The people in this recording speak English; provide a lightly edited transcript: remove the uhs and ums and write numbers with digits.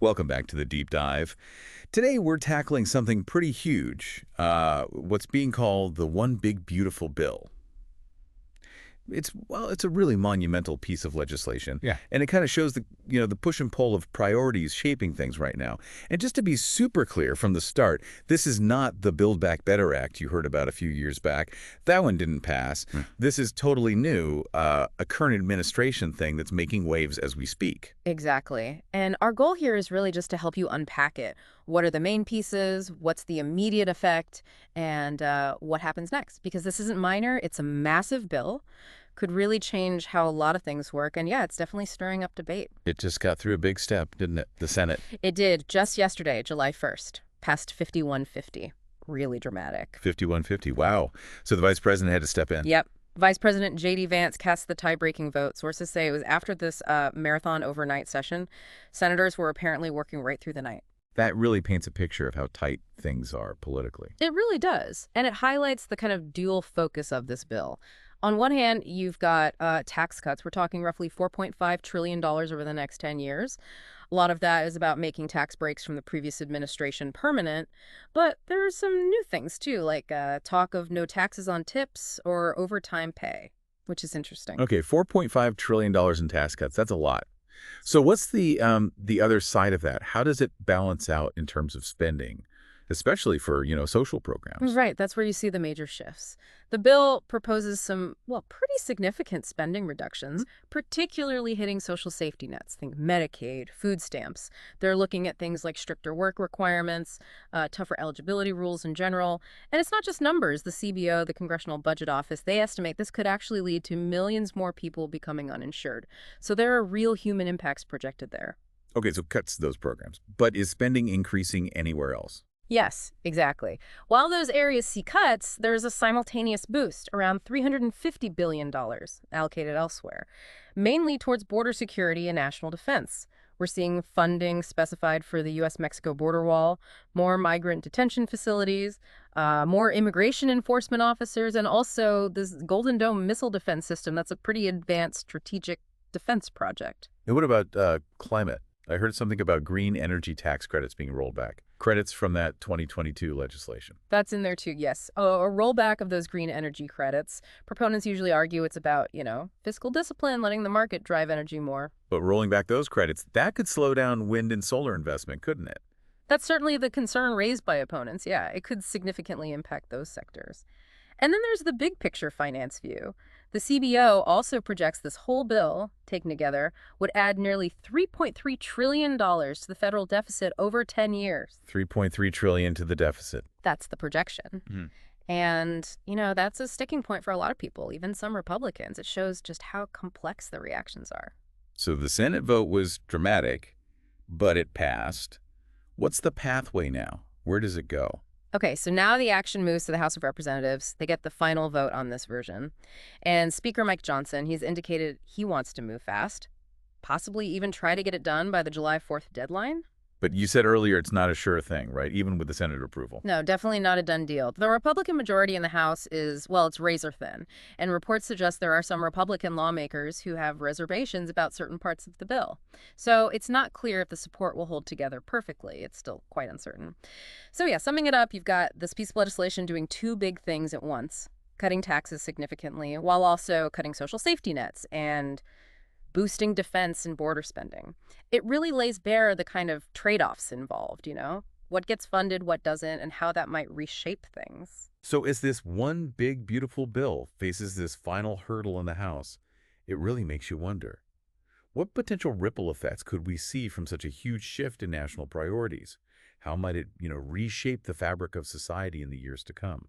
Welcome back to the Deep Dive. Today we're tackling something pretty huge, what's being called the One Big Beautiful Bill. It's a really monumental piece of legislation, Yeah. and it kind of shows the push and pull of priorities shaping things right now. And just to be super clear from the start, this is not the Build Back Better Act you heard about a few years back. That one didn't pass. This is totally new, a current administration thing that's making waves as we speak. Exactly. And our goal here is really just to help you unpack it. What are the main pieces? What's the immediate effect? And what happens next? Because this isn't minor. It's a massive bill. Could really change how a lot of things work. And yeah, it's definitely stirring up debate. It just got through a big step, didn't it? The Senate. It did just yesterday, July 1st, passed 5150. Really dramatic. 5150. Wow. So the vice president had to step in. Yep. Vice President J.D. Vance cast the tie-breaking vote. Sources say it was after this marathon overnight session. Senators were apparently working right through the night. That really paints a picture of how tight things are politically. It really does. And it highlights the kind of dual focus of this bill. On one hand, you've got tax cuts. We're talking roughly $4.5 trillion over the next 10 years. A lot of that is about making tax breaks from the previous administration permanent. But there are some new things, too, like talk of no taxes on tips or overtime pay, which is interesting. Okay, $4.5 trillion in tax cuts. That's a lot. So what's the other side of that? How does it balance out in terms of spending, especially for, social programs? Right, that's where you see the major shifts. The bill proposes some, well, pretty significant spending reductions, particularly hitting social safety nets. Think Medicaid, food stamps. They're looking at things like stricter work requirements, tougher eligibility rules in general. And it's not just numbers. The CBO, the Congressional Budget Office, they estimate this could actually lead to millions more people becoming uninsured. So there are real human impacts projected there. Okay, so cuts to those programs. But is spending increasing anywhere else? Yes, exactly. While those areas see cuts, there's a simultaneous boost, around $350 billion allocated elsewhere, mainly towards border security and national defense. We're seeing funding specified for the U.S.-Mexico border wall, more migrant detention facilities, more immigration enforcement officers, and also this Golden Dome missile defense system that's a pretty advanced strategic defense project. And what about climate? I heard something about green energy tax credits being rolled back. Credits from that 2022 legislation. That's in there too, yes. A rollback of those green energy credits. Proponents usually argue it's about, fiscal discipline, letting the market drive energy more. But rolling back those credits, that could slow down wind and solar investment, couldn't it? That's certainly the concern raised by opponents, yeah. It could significantly impact those sectors. And then there's the big picture finance view. The CBO also projects this whole bill, taken together, would add nearly $3.3 trillion to the federal deficit over 10 years. $3.3 trillion to the deficit. That's the projection. And, that's a sticking point for a lot of people, even some Republicans. It shows just how complex the reactions are. So the Senate vote was dramatic, but it passed. What's the pathway now? Where does it go? Okay, so now the action moves to the House of Representatives. They get the final vote on this version. And Speaker Mike Johnson, he's indicated he wants to move fast, possibly even try to get it done by the July 4th deadline. But you said earlier it's not a sure thing, right? Even with the Senate approval. No, definitely not a done deal. The Republican majority in the House is, well, it's razor thin. And reports suggest there are some Republican lawmakers who have reservations about certain parts of the bill. So it's not clear if the support will hold together perfectly. It's still quite uncertain. So yeah, summing it up, you've got this piece of legislation doing two big things at once: cutting taxes significantly while also cutting social safety nets and boosting defense and border spending. It really lays bare the kind of trade-offs involved, what gets funded, what doesn't, and how that might reshape things. So as this one big, beautiful bill faces this final hurdle in the House, it really makes you wonder, what potential ripple effects could we see from such a huge shift in national priorities? How might it, reshape the fabric of society in the years to come?